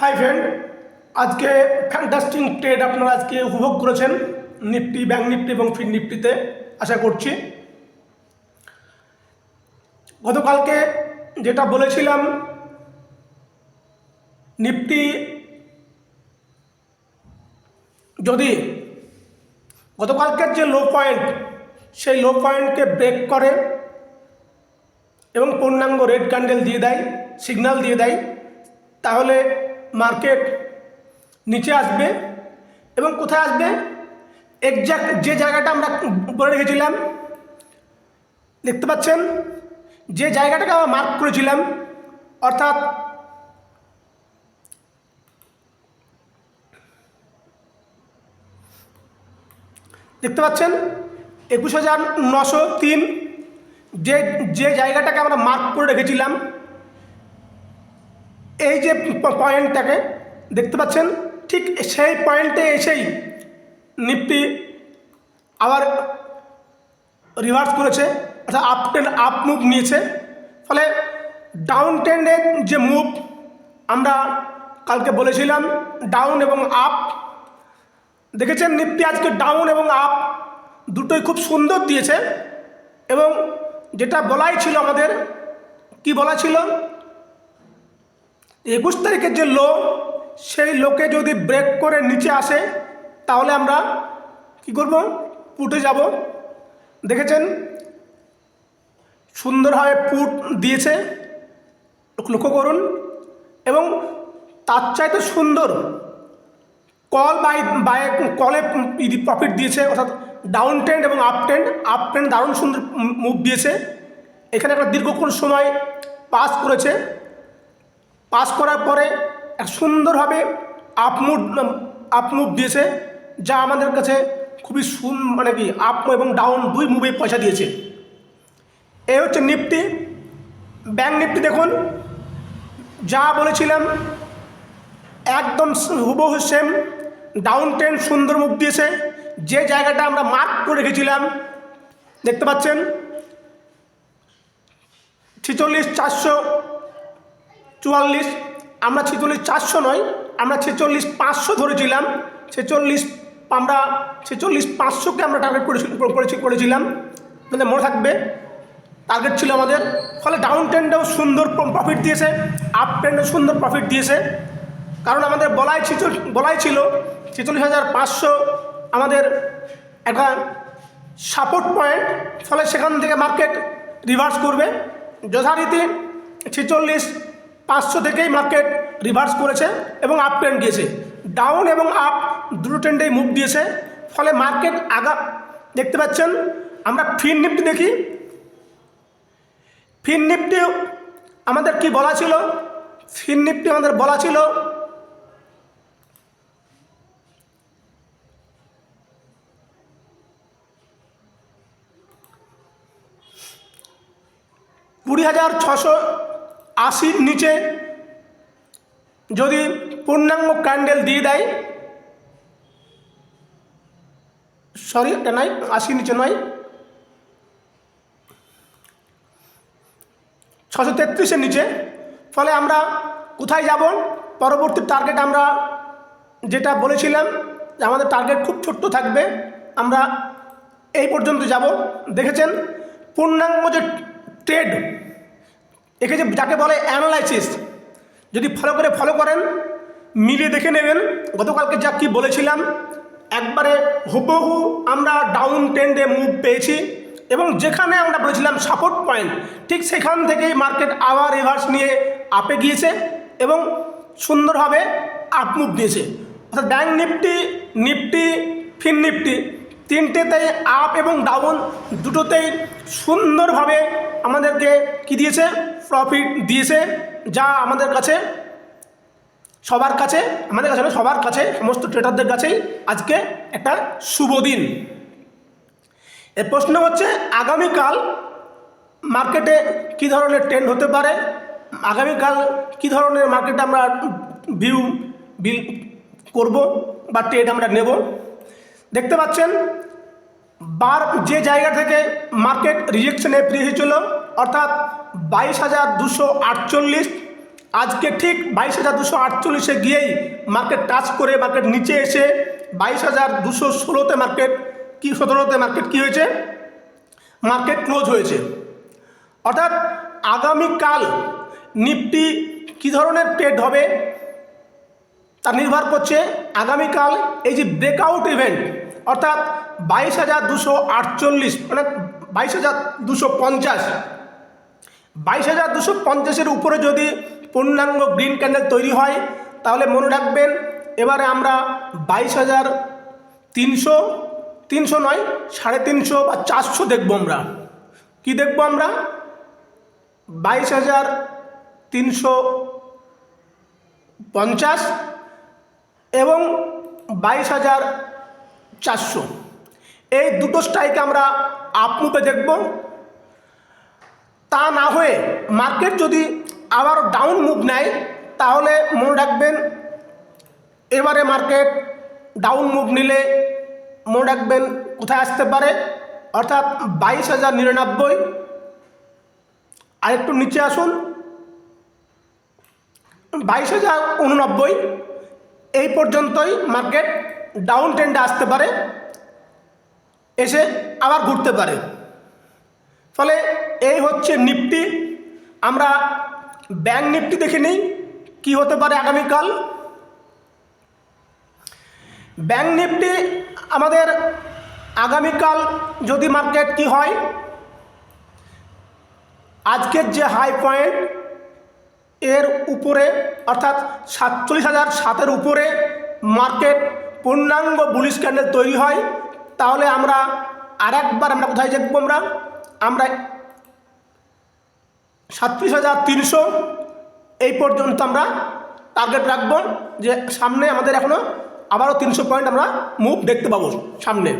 Hi friend, আজকে fantastic trade আপনারা আজকে উপভোগ করেছেন নিফটি, ব্যাংক নিফটি এবং ফিন নিফটিতে। আশা করছি গতকালকে যেটা বলেছিলাম, নিফটি যদি গতকালকের যে লো পয়েন্ট, সেই লো পয়েন্টকে ব্রেক করে এবং পূর্ণাঙ্গ রেড ক্যান্ডেল দিয়ে দেয়, সিগন্যাল দিয়ে দেয়, তাহলে মার্কেট নিচে আসবে। এবং কোথায় আসবে? এক্স্যাক্ট যে জায়গাটা আমরা বলে রেখেছিলাম, দেখতে পাচ্ছেন যে জায়গাটাকে আমরা মার্ক করেছিলাম, অর্থাৎ দেখতে পাচ্ছেন 21,903, যে যে জায়গাটাকে আমরা মার্ক করে রেখেছিলাম, এই যে পয়েন্টটাকে দেখতে পাচ্ছেন, ঠিক সেই পয়েন্টে এসেই নিফটি আবার রিভার্স করেছে, অর্থাৎ আপ মুভ নিয়েছে। ফলে ডাউন ট্রেন্ডের যে মুভ আমরা কালকে বলেছিলাম, ডাউন এবং আপ, দেখেছেন নিফটি আজকে ডাউন এবং আপ দুটোই খুব সুন্দর দিয়েছে। এবং যেটা বলাই ছিল আমাদের, কি বলা ছিল, 21 তারিখের যে লো, সেই লোকে যদি ব্রেক করে নিচে আসে তাহলে আমরা কি করব? পুটে যাব। দেখেছেন সুন্দরভাবে পুট দিয়েছে, লক্ষ্য করুন। এবং তার চাইতে সুন্দর কল বাই কলে প্রফিট দিয়েছে, অর্থাৎ ডাউন ট্রেন্ড এবং আপ ট্রেন্ড দারুণ সুন্দর মুভ দিয়েছে। এখানে একটা দীর্ঘক্ষণ সময় পাস করার পরে এক সুন্দরভাবে আপ মুভ দিয়েছে, যা আমাদের কাছে খুবই মানে কি আপ এবং ডাউন দুই মুভে পয়সা দিয়েছে। এই হচ্ছে নিফটি। ব্যাংক নিফটি দেখুন, যা বলেছিলাম একদম হুবহু সেম, ডাউন ট্রেন্ড সুন্দর মুভ দিয়েছে। যে জায়গাটা আমরা মার্ক করে রেখেছিলাম, দেখতে পাচ্ছেন 46,444, আমরা 46,400 নয়, আমরা 46,500 ধরেছিলাম। আমরা 46,500কে আমরা টার্গেট করেছিলাম, আমাদের মনে থাকবে, টার্গেট ছিল আমাদের। ফলে ডাউন ট্রেন্ডেও সুন্দর প্রফিট দিয়েছে, আপ ট্রেন্ডেও সুন্দর প্রফিট দিয়েছে। কারণ আমাদের বলাই ছিল 46,500 আমাদের একটা সাপোর্ট পয়েন্ট। ফলে সেখান থেকে মার্কেট রিভার্স করবে। যথারীতি 46,500 থেকেই মার্কেট রিভার্স করেছে এবং আপ ট্রেন্ড দিয়েছে। ডাউন এবং আপ দুটো ট্রেন্ডেই মুভ দিয়েছে। ফলে মার্কেট দেখতে পাচ্ছেন। আমরা ফিন নিফটি দেখি। ফিন নিফটি আমাদের কি বলা ছিল? ফিন নিফটি আমাদের বলা ছিল 20,680 নিচে যদি পূর্ণাঙ্গ ক্যান্ডেল দিয়ে দেয়, সরি এটা নয়, 80 নিচে নয়, 633-এর নিচে। ফলে আমরা কোথায় যাব? পরবর্তী টার্গেট আমরা যেটা বলেছিলাম যে আমাদের টার্গেট খুব ছোট্ট থাকবে, আমরা এই পর্যন্ত যাব। দেখেছেন পূর্ণাঙ্গ যে ট্রেড, একে যাকে বলে অ্যানালাইসিস, যদি ফলো করেন, মিলিয়ে দেখে নেবেন গতকালকে যা কি বলেছিলাম, একবারে হুবহু আমরা ডাউন ট্রেন্ডে মুভ পেয়েছি। এবং যেখানে আমরা বলেছিলাম সাপোর্ট পয়েন্ট, ঠিক সেখান থেকেই মার্কেট আবার রিভার্স নিয়ে আপে গিয়েছে এবং সুন্দরভাবে আপ মুভ দিয়েছে। অর্থাৎ ব্যাংক নিফটি, ফিন নিফটি তিনটেতেই আপ এবং ডাউন দুটোতেই সুন্দরভাবে আমাদেরকে কি দিয়েছে? প্রফিট দিয়েছে, যা আমাদের কাছে সবার কাছে সমস্ত ট্রেডারদের কাছেই আজকে একটা শুভ দিন। এর প্রশ্ন হচ্ছে আগামীকাল মার্কেটে কী ধরনের ট্রেন্ড হতে পারে, আগামীকাল কী ধরনের মার্কেটে আমরা বিল করব বা ট্রেড আমরা নেব। দেখতে পাচ্ছেন যে জায়গা থেকে মার্কেট রিজেকশনে ফ্রি হয়েছিল, অর্থাৎ 22,248, আজকে ঠিক 22,248-এ গিয়েই মার্কেট টাচ করে মার্কেট নিচে এসে 22,216-তে মার্কেট 17তে মার্কেট কী হয়েছে, মার্কেট ক্লোজ হয়েছে। অর্থাৎ আগামীকাল নিফটি কী ধরনের ট্রেড হবে তা নির্ভর করছে আগামীকাল এই যে ব্রেকআউট ইভেন্ট, অর্থাৎ 22,248 মানে 22,250, 22,250-এর উপরে যদি পূর্ণাঙ্গ গ্রিন ক্যান্ডেল তৈরি হয় তাহলে মনে রাখবেন এবারে আমরা 22,300, 300 নয় 350 বা 400 দেখব। আমরা কি দেখব? আমরা 22,350 এবং 22,400, এই দুটো স্ট্রাইক আমরা আপমুভে দেখব। তা না হয়ে মার্কেট যদি আবার ডাউন মুভ নেয় তাহলে মনে রাখবেন এবারে মার্কেট ডাউন মুভ নিলে মনে রাখবেন কোথায় আসতে পারে, অর্থাৎ 22,099। আর একটু নিচে আসুন, 22,089, এই পর্যন্তই মার্কেট ডাউন ট্রেন্ডে আসতে পারে, এসে আবার ঘুরতে পারে। ফলে এই হচ্ছে নিফটি। আমরা ব্যাংক নিফটি দেখে নিই কী হতে পারে আগামীকাল। ব্যাংক নিফটি আমাদের আগামীকাল যদি মার্কেট কি হয়, আজকের যে হাই পয়েন্ট এর উপরে অর্থাৎ 47,007-এর উপরে মার্কেট পূর্ণাঙ্গ বুলিশ ক্যান্ডেল তৈরি হয় তাহলে আমরা আরেকবার আমরা কোথায় দেখব, আমরা 37,300 এই পর্যন্ত আমরা টার্গেট রাখব, যে সামনে আমাদের এখনও আবারও 300 পয়েন্ট আমরা মুভ দেখতে পাবো সামনে।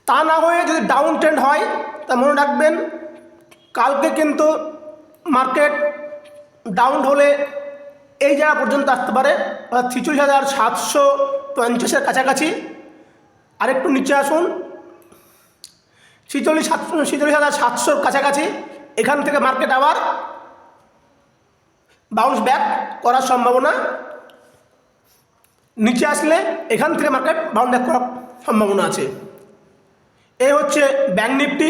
তা না হয়ে যদি ডাউন ট্রেন্ড হয় তা মনে রাখবেন কালকে কিন্তু মার্কেট ডাউন হলে এই জায়গা পর্যন্ত আসতে পারে, অর্থাৎ 46,750-এর কাছাকাছি। আরেকটু নিচে আসুন, 46,700-র কাছাকাছি। এখান থেকে মার্কেট আবার বাউন্স ব্যাক করার সম্ভাবনা, নিচে আসলে এখান থেকে মার্কেট বাউন্স ব্যাক করার সম্ভাবনা আছে। এই হচ্ছে ব্যাংক নিফটি।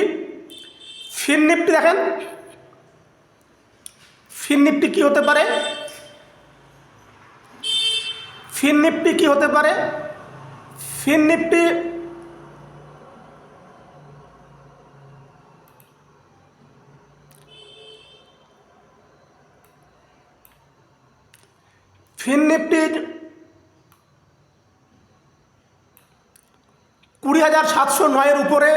ফিন নিফটি দেখেন, ফিন নিফটি কী হতে পারে, ফিন নিফটি কী হতে পারে, ফিন নিফটি ফিন নিফটির 20,709-এর উপরে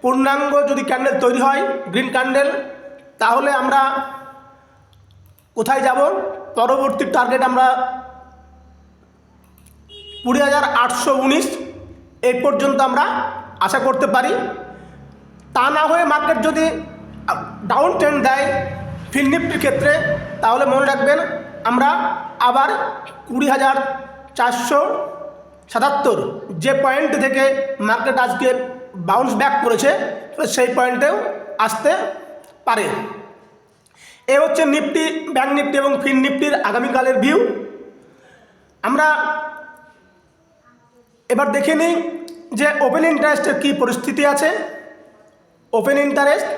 পূর্ণাঙ্গ যদি ক্যান্ডেল তৈরি হয় গ্রিন ক্যান্ডেল তাহলে আমরা কোথায় যাব, পরবর্তী টার্গেট আমরা 20,819 এই পর্যন্ত আমরা আশা করতে পারি। তা না হয়ে মার্কেট যদি ডাউন ট্রেন্ড দেয় ফিন নিফটির ক্ষেত্রে তাহলে মনে রাখবেন আমরা আবার 20,477 যে পয়েন্ট থেকে মার্কেট আজকে বাউন্স ব্যাক করেছে সেই পয়েন্টেও আসতে পারে। এ হচ্ছে নিফটি, ব্যাংক নিফটি এবং ফিন নিফটির আগামীকালের ভিউ। আমরা এবার দেখে নিই যে ওপেন ইন্টারেস্টের কী পরিস্থিতি আছে। ওপেন ইন্টারেস্ট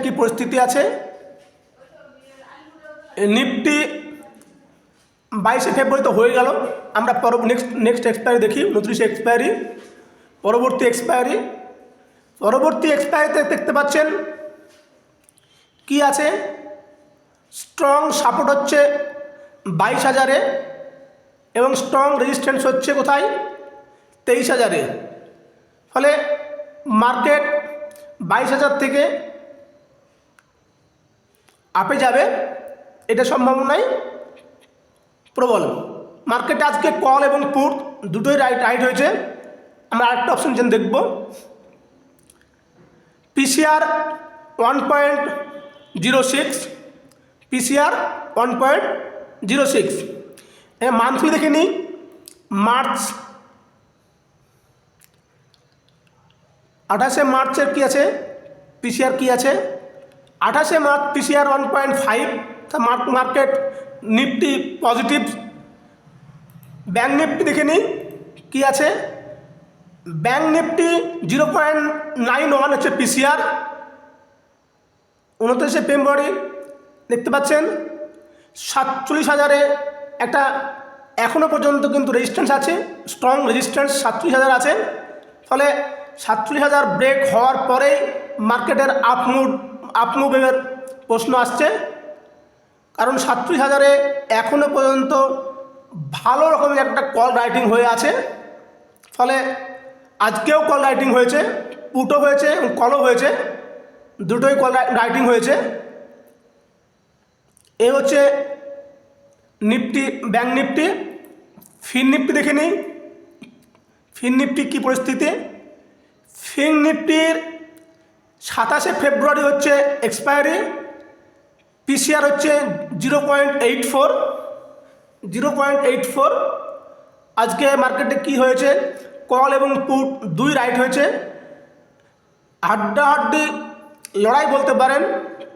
কী পরিস্থিতি আছে। নিফটি 22শে ফেব্রুয়ারি তো হয়ে গেল, আমরা নেক্সট এক্সপায়ারি দেখি, 29 এক্সপায়ারি, পরবর্তী এক্সপায়ারিতে দেখতে পাচ্ছেন কি আছে, স্ট্রং সাপোর্ট হচ্ছে 22,000-এ এবং স্ট্রং রেজিস্ট্যান্স হচ্ছে কোথায় 23,000-এ। ফলে মার্কেট 22,000 থেকে আপে যাবে, এটা সম্ভাবনাই প্রবল। মার্কেটে আজকে কল এবং পুট দুটোই রাইট হয়েছে। আমরা আরেকটা অপশন দেখব, পিসিআর 1.06, পিসিআর 1.06। মান্থলি দেখে নিই, মার্চ 28শে মার্চের কী আছে, পিসিআর কী আছে? 28শে March PCR 1.5, market nifty positive. Bank nifty দেখে নিই কী আছে। ব্যাঙ্ক নিফটি 0.91 হচ্ছে পিসিআর। 29শে ফেব্রুয়ারি দেখতে পাচ্ছেন 47,000-এ একটা এখনও পর্যন্ত কিন্তু রেজিস্ট্যান্স আছে, স্ট্রং রেজিস্ট্যান্স 47,000 আছে। ফলে 47,000 ব্রেক হওয়ার পরেই মার্কেটের আপমুভের প্রশ্ন আসছে, কারণ 47,000-এ এখনও পর্যন্ত ভালো রকমের একটা কল রাইটিং হয়ে আছে। ফলে আজকেও কল রাইটিং হয়েছে, পুটও হয়েছে এবং কলও হয়েছে, দুটোই কল রাইটিং হয়েছে। এই হচ্ছে নিফটি, ব্যাঙ্ক নিফটি। ফিন নিফটি দেখে নিই, ফিন নিফটি কী পরিস্থিতি। ফিন নিফটির 27শে ফেব্রুয়ারি হচ্ছে এক্সপায়ারি, পিসিআর হচ্ছে 0.84। আজকে মার্কেটে কি হয়েছে, কল এবং পুট দুই রাইট হয়েছে, হাড্ডাহাড্ডি লড়াই বলতে পারেন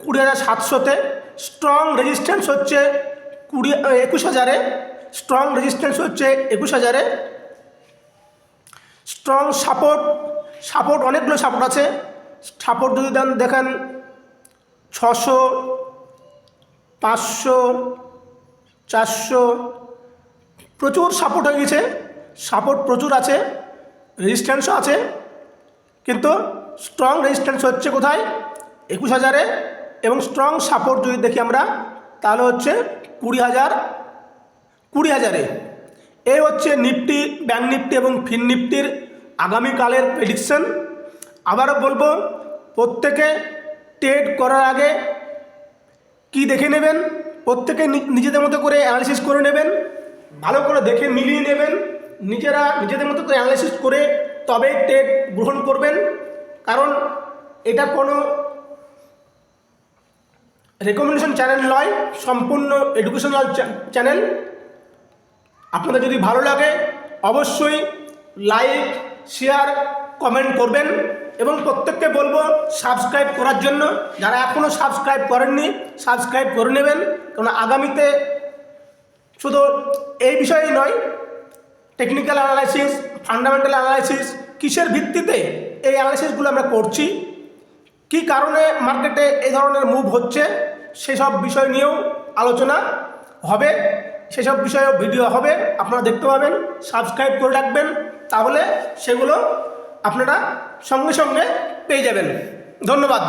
20,700-তে। স্ট্রং রেজিস্ট্যান্স হচ্ছে 21,000-এ, স্ট্রং রেজিস্ট্যান্স হচ্ছে 21,000-এ। স্ট্রং সাপোর্ট অনেকগুলো সাপোর্ট আছে। সাপোর্ট যদি দেখেন 600, 500, 400, প্রচুর সাপোর্ট হয়ে গেছে, সাপোর্ট প্রচুর আছে, রেজিস্ট্যান্সও আছে। কিন্তু স্ট্রং রেজিস্ট্যান্স হচ্ছে কোথায়, 21,000-এ, এবং স্ট্রং সাপোর্ট যদি দেখি আমরা তাহলে হচ্ছে 20,000-এ। এই হচ্ছে নিফটি, ব্যাঙ্ক নিফটি এবং ফিন নিফটির আগামীকালের প্রেডিকশন। আবারও বলবো, প্রত্যেকে ট্রেড করার আগে কি দেখে নেবেন, প্রত্যেকে নিজেদের মতো করে অ্যানালিসিস করে নেবেন, ভালো করে দেখে মিলিয়ে নেবেন, নিজেদের মতো করে অ্যানালিসিস করে তবেই ট্রেড গ্রহণ করবেন। কারণ এটা কোনো রেকমেন্ডেশন চ্যানেল নয়, সম্পূর্ণ এডুকেশনাল চ্যানেল। আপনাদের যদি ভালো লাগে অবশ্যই লাইক, শেয়ার, কমেন্ট করবেন এবং প্রত্যেককে বলবো সাবস্ক্রাইব করার জন্য। যারা এখনও সাবস্ক্রাইব করেননি সাবস্ক্রাইব করে নেবেন, কারণ আগামীতে শুধু এই বিষয়েই নয়, টেকনিক্যাল অ্যানালাইসিস, ফান্ডামেন্টাল অ্যানালাইসিস, কিসের ভিত্তিতে এই অ্যানালাইসিসগুলো আমরা করছি, কী কারণে মার্কেটে এই ধরনের মুভ হচ্ছে, সেসব বিষয় নিয়েও আলোচনা হবে, সেসব বিষয়েও ভিডিও হবে, আপনারা দেখতে পাবেন। সাবস্ক্রাইব করে রাখবেন, তাহলে সেগুলো আপনারা সঙ্গে সঙ্গে পেয়ে যাবেন। ধন্যবাদ।